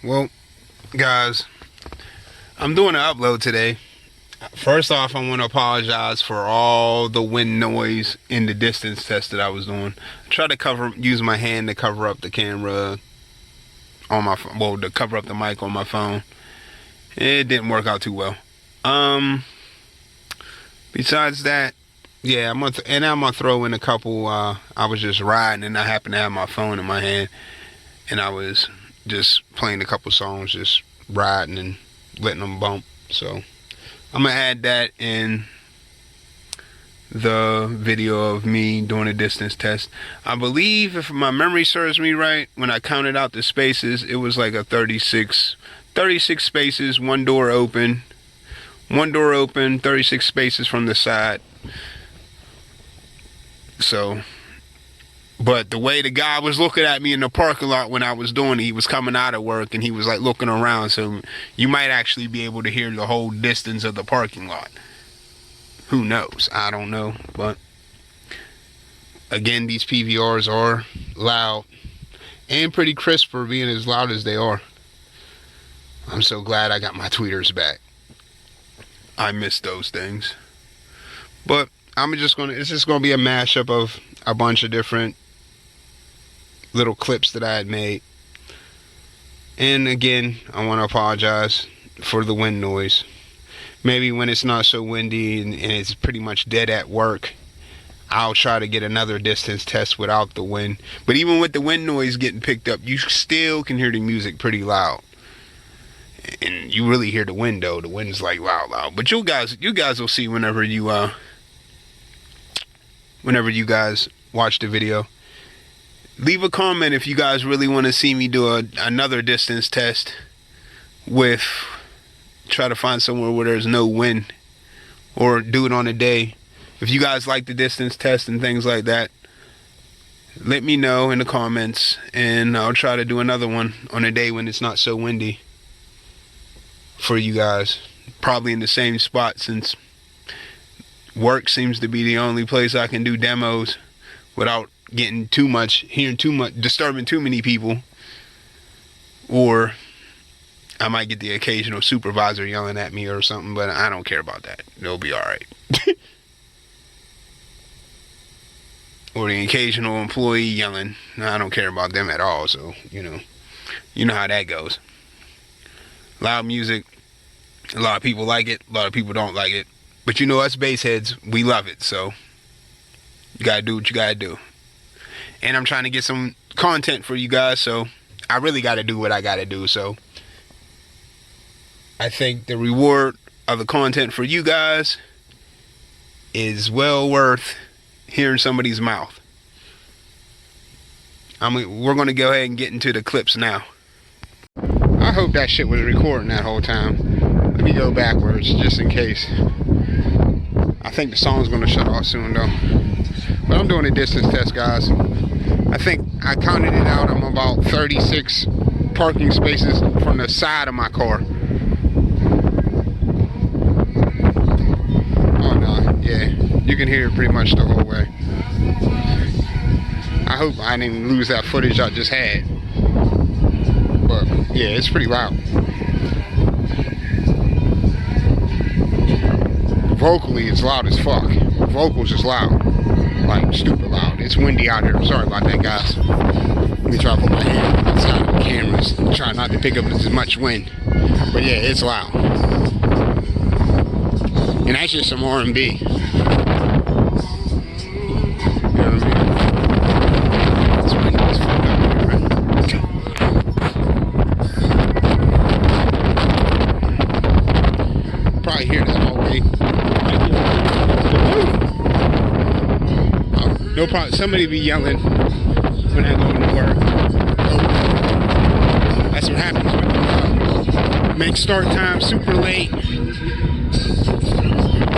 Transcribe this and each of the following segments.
Well, guys, I'm doing an upload today. First off, I want to apologize for all the wind noise in the distance test that I was doing. I tried to use my hand to cover up the camera on my phone, well, to cover up the mic on my phone. It didn't work out too well. Besides that, yeah, I'm gonna throw in a couple. I was just riding and I happened to have my phone in my hand, and I was just playing a couple songs, just riding and letting them bump. So I'm gonna add that in the video of me doing a distance test. I believe, if my memory serves me right, when I counted out the spaces, it was like a 36 spaces, one door open, 36 spaces from the side. So, but the way the guy was looking at me in the parking lot when I was doing it, he was coming out of work and he was like looking around, so you might actually be able to hear the whole distance of the parking lot. Who knows? I don't know. But again, these PVRs are loud and pretty crisp for being as loud as they are. I'm so glad I got my tweeters back. I miss those things. But it's just gonna be a mashup of a bunch of different little clips that I had made. And again, I want to apologize for the wind noise. Maybe when it's not so windy and it's pretty much dead at work, I'll try to get another distance test without the wind. But even with the wind noise getting picked up, you still can hear the music pretty loud. And you really hear the wind though. The wind's like loud. But you guys will see whenever you guys watch the video. Leave a comment if you guys really want to see me do another distance test with, try to find somewhere where there's no wind, or do it on a day. If you guys like the distance test and things like that, let me know in the comments, and I'll try to do another one on a day when it's not so windy for you guys. Probably in the same spot, since work seems to be the only place I can do demos without hearing too much, disturbing too many people. Or I might get the occasional supervisor yelling at me or something, but I don't care about that. It'll be alright. Or the occasional employee yelling. I don't care about them at all, so, you know how that goes. Loud music, a lot of people like it, a lot of people don't like it. But us bass heads, we love it, so you gotta do what you gotta do. And I'm trying to get some content for you guys, so I really gotta do what I gotta do. So I think the reward of the content for you guys is well worth hearing somebody's mouth. We're gonna go ahead and get into the clips now. I hope that shit was recording that whole time. Let me go backwards just in case. I think the song's gonna shut off soon though. But I'm doing a distance test, guys. I think I counted it out. I'm about 36 parking spaces from the side of my car. Oh no, yeah, you can hear it pretty much the whole way. I hope I didn't lose that footage I just had. But yeah, it's pretty loud. Vocally, it's loud as fuck. The vocals is loud. Like, stupid loud. It's windy out here. Sorry about that, guys. Let me try to put my hand outside of the cameras. Try not to pick up as much wind. But yeah, it's loud. And that's just some R&B. You know what I mean? It's windy as fuck out here, right? Probably hear that all day. No problem. Somebody be yelling when I go to work. That's what happens when you make start time super late,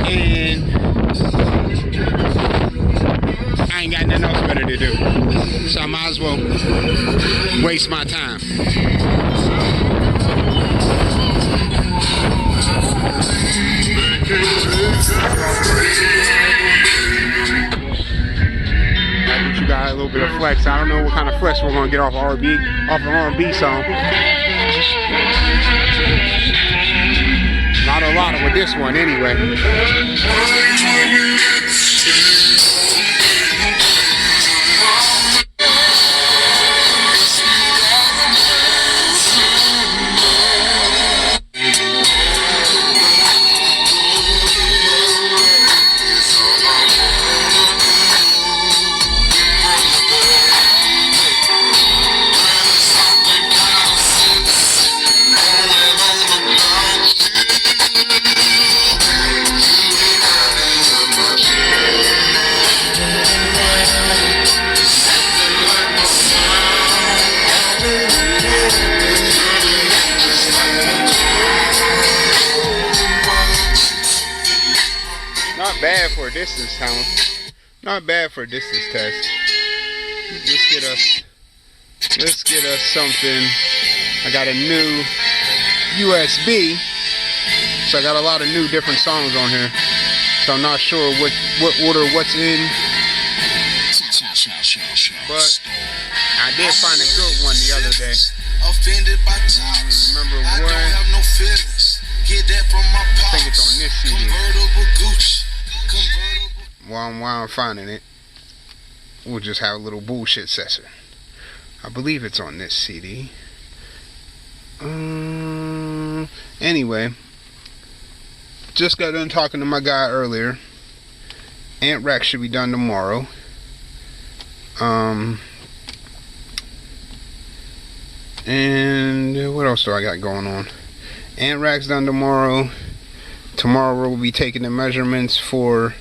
and I ain't got nothing else better to do. So I might as well waste my time. You got a little bit of flex. I don't know what kind of flex we're gonna get off an R&B song. Not a lot with this one anyway. Not bad for a distance count. Not bad for a distance test. Let's get us something. I got a new USB, so I got a lot of new different songs on here. So I'm not sure what order what's in, but I did find a good one the other day. Remember what? I think it's on this CD. While I'm finding it, we'll just have a little bullshit session. I believe it's on this CD. Anyway, just got done talking to my guy earlier. Ant rack should be done tomorrow. And what else do I got going on? Ant rack's done tomorrow. Tomorrow we'll be taking the measurements for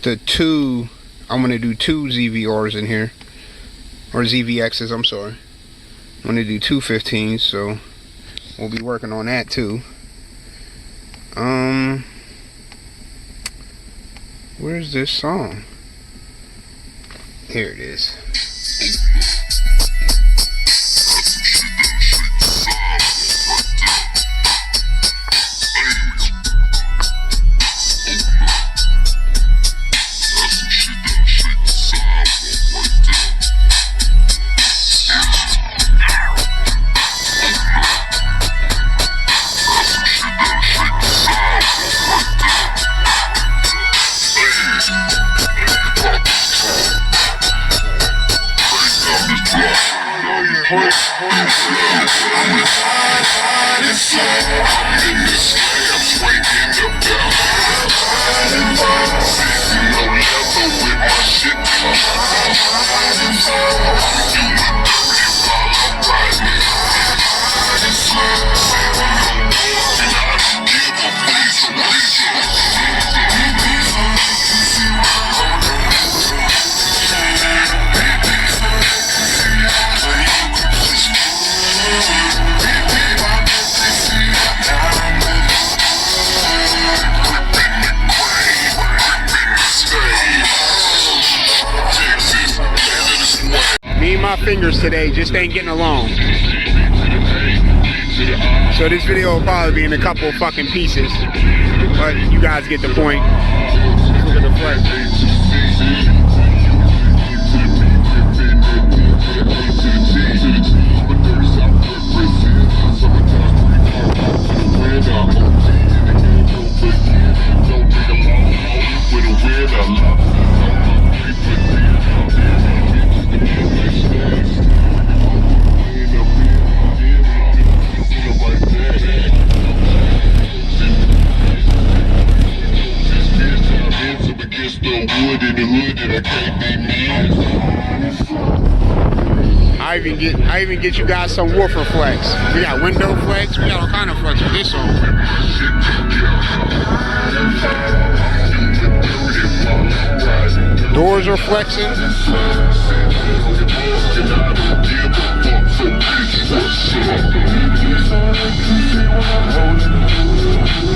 the two. I'm going to do two ZVRs in here. Or ZVXs, I'm sorry. I'm going to do two 15s, so we'll be working on that too. Where's this song? Here it is. My fingers today just ain't getting along. So this video will probably be in a couple fucking pieces, but you guys get the point. Look at the flex. I even get you guys some woofer flex. We got window flex. We got all kind of flex with this song. Doors are flexing.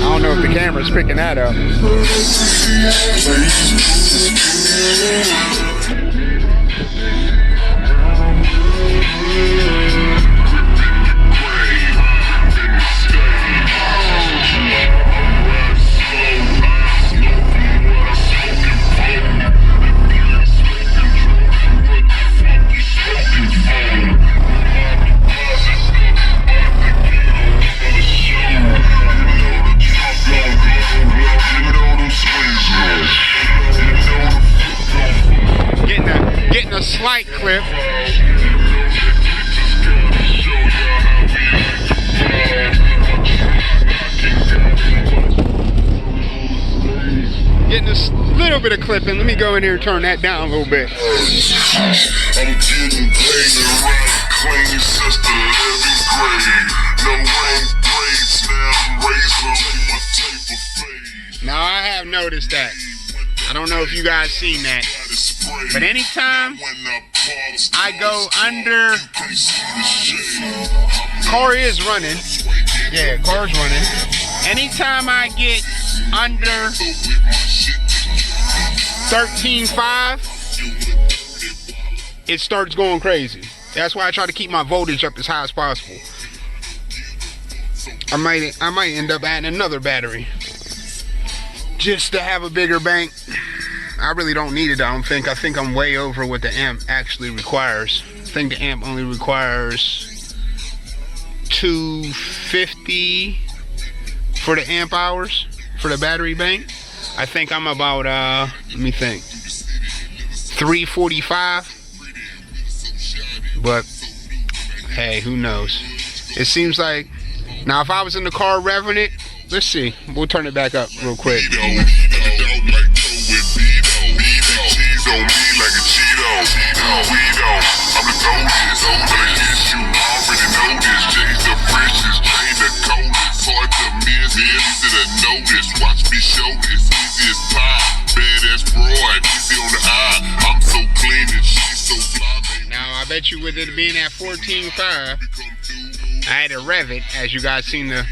I don't know if the camera's picking that up. bit of clipping. Let me go in here and turn that down a little bit. I'm getting paid right, clean since the 11th grade. No wrong braids, now I'm razor my tape of fade. Now I have noticed that. I don't know if you guys seen that, but anytime I go under, car is running. Yeah, car's running. Anytime I get under 13.5, it starts going crazy. That's why I try to keep my voltage up as high as possible. I might end up adding another battery just to have a bigger bank. I really don't need it, I don't think. I think I'm way over what the amp actually requires. I think the amp only requires 250 for the amp hours for the battery bank. I think I'm about let me think, 345. But hey, who knows? It seems like, now if I was in the car revving it, let's see, we'll turn it back up real quick. Watch me show this, easy as pie. Badass broad, easy on the eye. I'm so clean and she's so fly. Now I bet you with it being at 14.5, I had to rev it, as you guys seen the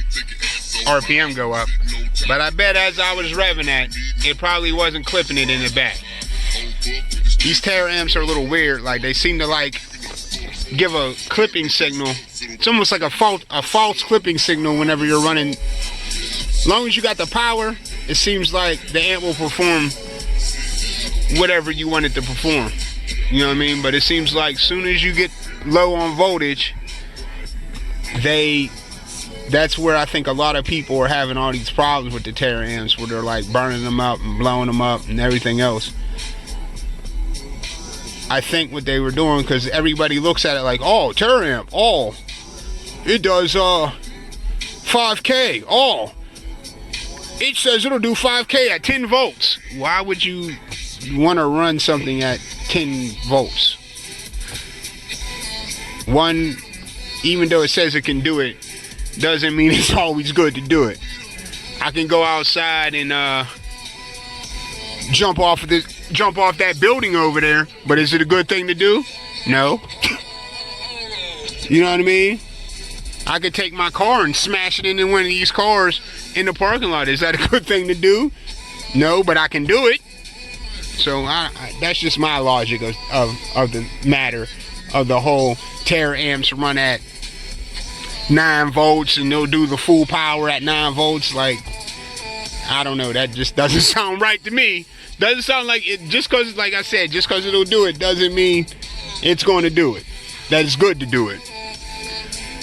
RPM go up. But I bet as I was revving that, it probably wasn't clipping it in the back. These Terra amps are a little weird. Like, they seem to like give a clipping signal. It's almost like a false clipping signal whenever you're running. As long as you got the power, it seems like the amp will perform whatever you want it to perform. You know what I mean? But it seems like as soon as you get low on voltage, that's where I think a lot of people are having all these problems with the Terra amps, where they're like burning them up and blowing them up and everything else. I think what they were doing, because everybody looks at it like, oh, Terra amp, oh, it does 5K, oh, it says it'll do 5K at 10 volts. Why would you want to run something at 10 volts? One, even though it says it can do it, doesn't mean it's always good to do it. I can go outside and jump off that building over there, but is it a good thing to do? No. You know what I mean? I could take my car and smash it into one of these cars in the parking lot. Is that a good thing to do? No, but I can do it. So that's just my logic of the matter of the whole Terra amps run at 9 volts and they'll do the full power at 9 volts. Like, I don't know, that just doesn't sound right to me. Doesn't sound like it. Just because, like I said, just because it'll do it doesn't mean it's going to do it. That it's good to do it.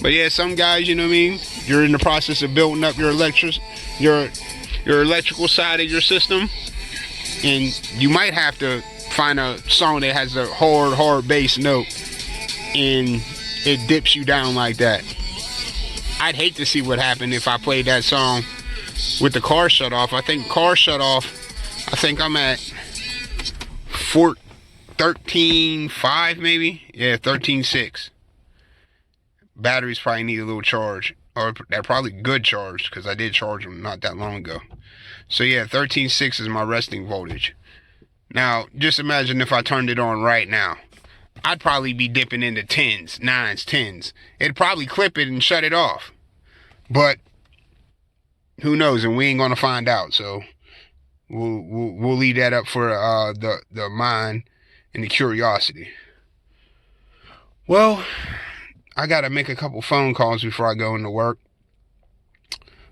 But yeah, some guys, you know what I mean, you're in the process of building up your electrical side of your system, and you might have to find a song that has a hard bass note and it dips you down like that. I'd hate to see what happened if I played that song with the car shut off. I think car shut off, I think I'm at 13.5 maybe. Yeah, 13.6. Batteries probably need a little charge, or they're probably good charge, because I did charge them not that long ago. So yeah, 13.6 is my resting voltage. Now, just imagine if I turned it on right now. I'd probably be dipping into 10s, 9s, 10s. It'd probably clip it and shut it off. But who knows, and we ain't gonna find out. So we'll leave that up for the mind and the curiosity. Well, I gotta make a couple phone calls before I go into work.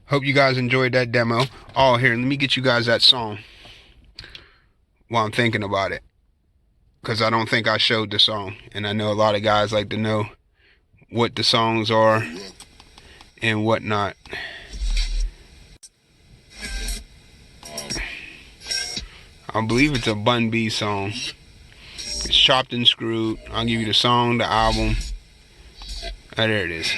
Hope you guys enjoyed that demo. Oh, here, let me get you guys that song while I'm thinking about it, because I don't think I showed the song, and I know a lot of guys like to know what the songs are and whatnot. I believe it's a Bun B song. It's Chopped and Screwed. I'll give you the song, the album. Oh, there it is.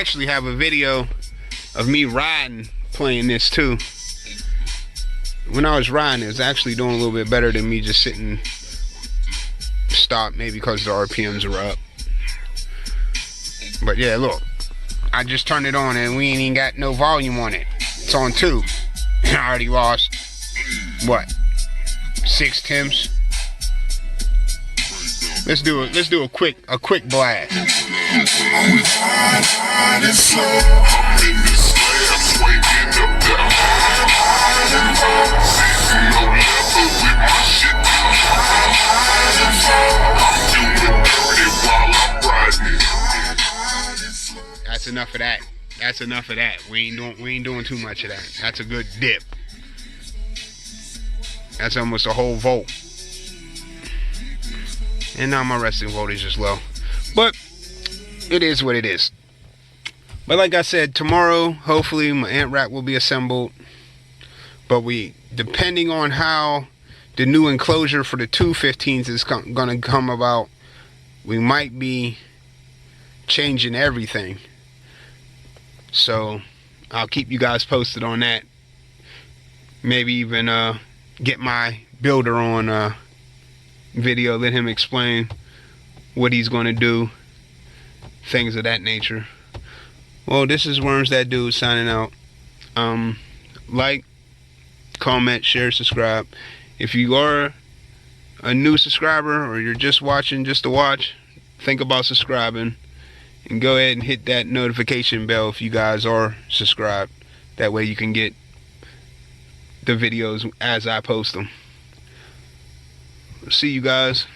actually have a video of me riding playing this too. When I was riding, it was actually doing a little bit better than me just sitting stop, maybe because the RPMs are up. But yeah, look, I just turned it on and we ain't even got no volume on it. It's on 2. I already lost, what, 6 temps? Let's do a quick blast. That's enough of that. That's enough of that. We ain't doing too much of that. That's a good dip. That's almost a whole volt. And now my resting voltage is low. But it is what it is. But like I said, tomorrow, hopefully my amp rack will be assembled. But depending on how the new enclosure for the 215s is going to come about, we might be changing everything. So I'll keep you guys posted on that. Maybe even get my builder on video, let him explain what he's going to do, things of that nature. Well, this is Worms That Dude signing out. Like, comment, share, subscribe. If you are a new subscriber or you're just watching just to watch, think about subscribing and go ahead and hit that notification bell if you guys are subscribed. That way you can get the videos as I post them. See you guys.